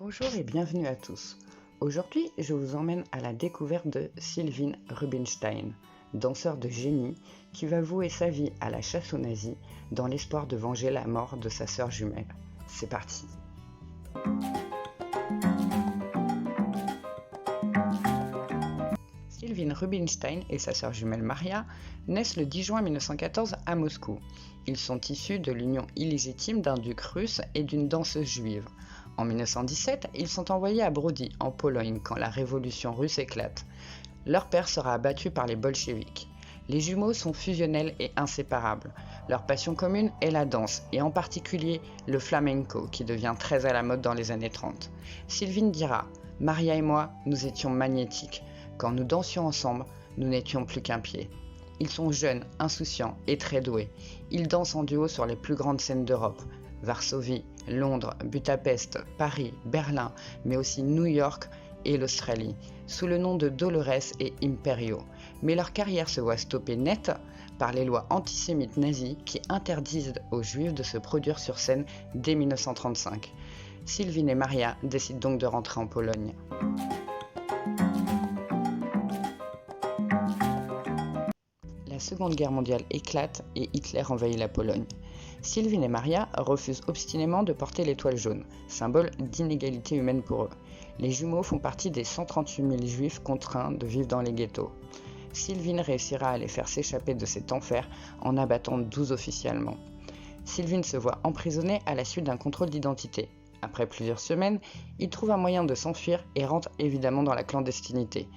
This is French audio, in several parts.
Bonjour et bienvenue à tous. Aujourd'hui, je vous emmène à la découverte de Sylwin Rubinstein, danseur de génie qui va vouer sa vie à la chasse aux nazis dans l'espoir de venger la mort de sa sœur jumelle. C'est parti. Sylwin Rubinstein et sa sœur jumelle Maria naissent le 10 juin 1914 à Moscou. Ils sont issus de l'union illégitime d'un duc russe et d'une danseuse juive. En 1917, ils sont envoyés à Brody, en Pologne, quand la révolution russe éclate. Leur père sera abattu par les bolcheviks. Les jumeaux sont fusionnels et inséparables. Leur passion commune est la danse, et en particulier le flamenco, qui devient très à la mode dans les années 30. Sylwin dira « Maria et moi, nous étions magnétiques. Quand nous dansions ensemble, nous n'étions plus qu'un pied. » Ils sont jeunes, insouciants et très doués. Ils dansent en duo sur les plus grandes scènes d'Europe. Varsovie, Londres, Budapest, Paris, Berlin, mais aussi New York et l'Australie, sous le nom de Dolores et Imperio. Mais leur carrière se voit stopper net par les lois antisémites nazies qui interdisent aux Juifs de se produire sur scène dès 1935. Sylwin et Maria décident donc de rentrer en Pologne. La Seconde Guerre mondiale éclate et Hitler envahit la Pologne. Sylwin et Maria refusent obstinément de porter l'étoile jaune, symbole d'inégalité humaine pour eux. Les jumeaux font partie des 138 000 juifs contraints de vivre dans les ghettos. Sylwin réussira à les faire s'échapper de cet enfer en abattant 12 officiers allemands. Sylwin se voit emprisonné à la suite d'un contrôle d'identité. Après plusieurs semaines, il trouve un moyen de s'enfuir et rentre évidemment dans la clandestinité,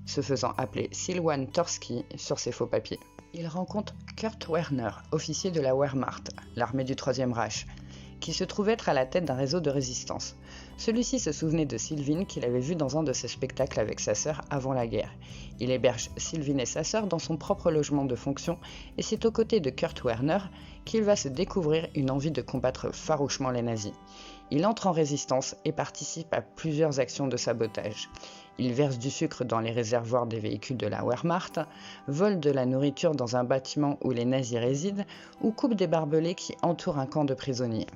se faisant appeler Sylwan Torski sur ses faux papiers. Il rencontre Kurt Werner, officier de la Wehrmacht, l'armée du Troisième Reich, qui se trouve être à la tête d'un réseau de résistance. Celui-ci se souvenait de Sylwin qu'il avait vu dans un de ses spectacles avec sa sœur avant la guerre. Il héberge Sylwin et sa sœur dans son propre logement de fonction et c'est aux côtés de Kurt Werner qu'il va se découvrir une envie de combattre farouchement les nazis. Il entre en résistance et participe à plusieurs actions de sabotage. Il verse du sucre dans les réservoirs des véhicules de la Wehrmacht, vole de la nourriture dans un bâtiment où les nazis résident ou coupe des barbelés qui entourent un camp de prisonniers.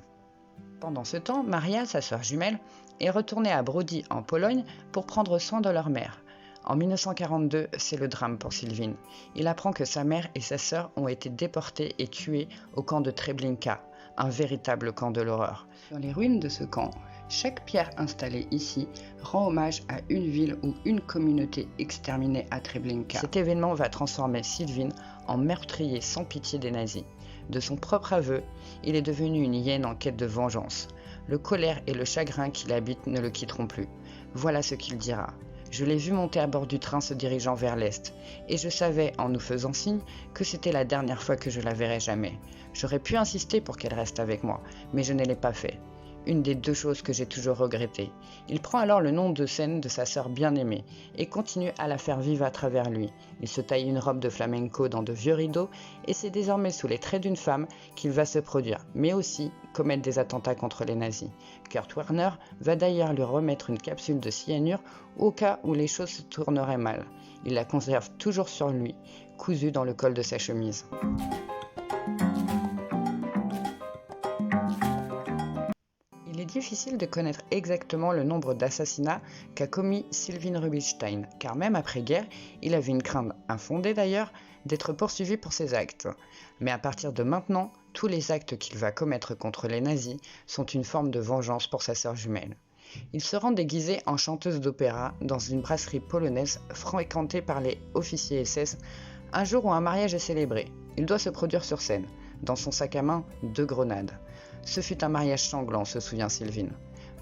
Pendant ce temps, Maria, sa sœur jumelle, est retournée à Brody en Pologne pour prendre soin de leur mère. En 1942, c'est le drame pour Sylwin. Il apprend que sa mère et sa sœur ont été déportées et tuées au camp de Treblinka, un véritable camp de l'horreur. Sur les ruines de ce camp, chaque pierre installée ici rend hommage à une ville ou une communauté exterminée à Treblinka. Cet événement va transformer Sylwin en meurtrier sans pitié des nazis. De son propre aveu, il est devenu une hyène en quête de vengeance. Le colère et le chagrin qui l'habitent ne le quitteront plus. Voilà ce qu'il dira. Je l'ai vue monter à bord du train se dirigeant vers l'est, et je savais, en nous faisant signe, que c'était la dernière fois que je la verrais jamais. J'aurais pu insister pour qu'elle reste avec moi, mais je ne l'ai pas fait. Une des deux choses que j'ai toujours regrettées. Il prend alors le nom de scène de sa sœur bien-aimée et continue à la faire vivre à travers lui. Il se taille une robe de flamenco dans de vieux rideaux et c'est désormais sous les traits d'une femme qu'il va se produire, mais aussi commettre des attentats contre les nazis. Kurt Werner va d'ailleurs lui remettre une capsule de cyanure au cas où les choses se tourneraient mal. Il la conserve toujours sur lui, cousue dans le col de sa chemise. Il est difficile de connaître exactement le nombre d'assassinats qu'a commis Sylwin Rubinstein, car même après-guerre, il avait une crainte infondée d'ailleurs d'être poursuivi pour ses actes. Mais à partir de maintenant, tous les actes qu'il va commettre contre les nazis sont une forme de vengeance pour sa sœur jumelle. Il se rend déguisé en chanteuse d'opéra dans une brasserie polonaise fréquentée par les officiers SS un jour où un mariage est célébré. Il doit se produire sur scène. Dans son sac à main, 2 grenades. Ce fut un mariage sanglant, se souvient Sylwin.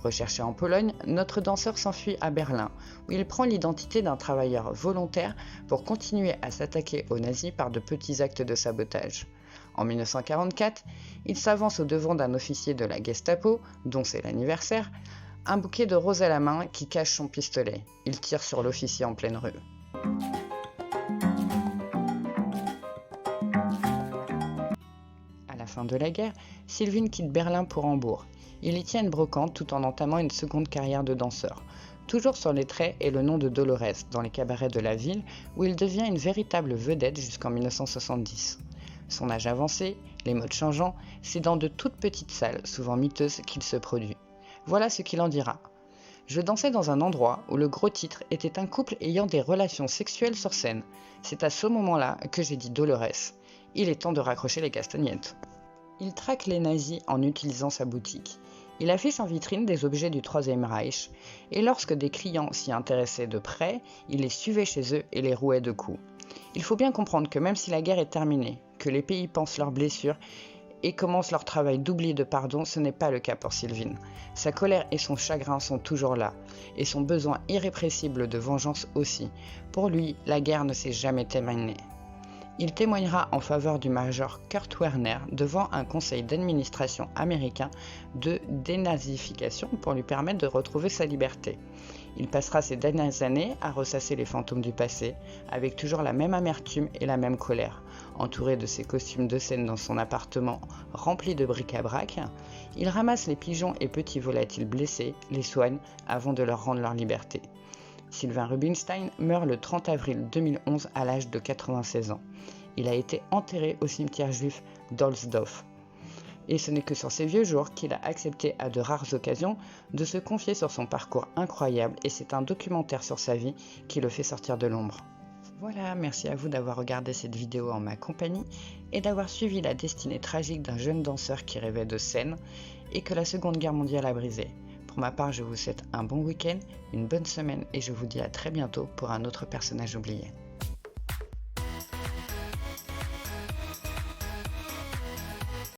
Recherché en Pologne, notre danseur s'enfuit à Berlin, où il prend l'identité d'un travailleur volontaire pour continuer à s'attaquer aux nazis par de petits actes de sabotage. En 1944, il s'avance au devant d'un officier de la Gestapo, dont c'est l'anniversaire, un bouquet de roses à la main qui cache son pistolet. Il tire sur l'officier en pleine rue. À la fin de la guerre, Sylwin quitte Berlin pour Hambourg. Il y tient une brocante tout en entamant une seconde carrière de danseur. Toujours sur les traits est le nom de Dolores dans les cabarets de la ville où il devient une véritable vedette jusqu'en 1970. Son âge avancé, les modes changeants, c'est dans de toutes petites salles, souvent miteuses, qu'il se produit. Voilà ce qu'il en dira. Je dansais dans un endroit où le gros titre était un couple ayant des relations sexuelles sur scène. C'est à ce moment-là que j'ai dit Dolores. Il est temps de raccrocher les castagnettes. Il traque les nazis en utilisant sa boutique. Il affiche en vitrine des objets du Troisième Reich, et lorsque des clients s'y intéressaient de près, il les suivait chez eux et les rouait de coups. Il faut bien comprendre que même si la guerre est terminée, que les pays pensent leurs blessures et commencent leur travail d'oubli et de pardon, ce n'est pas le cas pour Sylvine. Sa colère et son chagrin sont toujours là, et son besoin irrépressible de vengeance aussi. Pour lui, la guerre ne s'est jamais terminée. Il témoignera en faveur du major Kurt Werner devant un conseil d'administration américain de dénazification pour lui permettre de retrouver sa liberté. Il passera ses dernières années à ressasser les fantômes du passé, avec toujours la même amertume et la même colère. Entouré de ses costumes de scène dans son appartement rempli de bric-à-brac, il ramasse les pigeons et petits volatiles blessés, les soigne avant de leur rendre leur liberté. Sylvain Rubinstein meurt le 30 avril 2011 à l'âge de 96 ans. Il a été enterré au cimetière juif d'Ohlsdorf. Et ce n'est que sur ses vieux jours qu'il a accepté à de rares occasions de se confier sur son parcours incroyable, et c'est un documentaire sur sa vie qui le fait sortir de l'ombre. Voilà, merci à vous d'avoir regardé cette vidéo en ma compagnie et d'avoir suivi la destinée tragique d'un jeune danseur qui rêvait de scène et que la Seconde Guerre mondiale a brisé. Pour ma part, je vous souhaite un bon week-end, une bonne semaine et je vous dis à très bientôt pour un autre personnage oublié.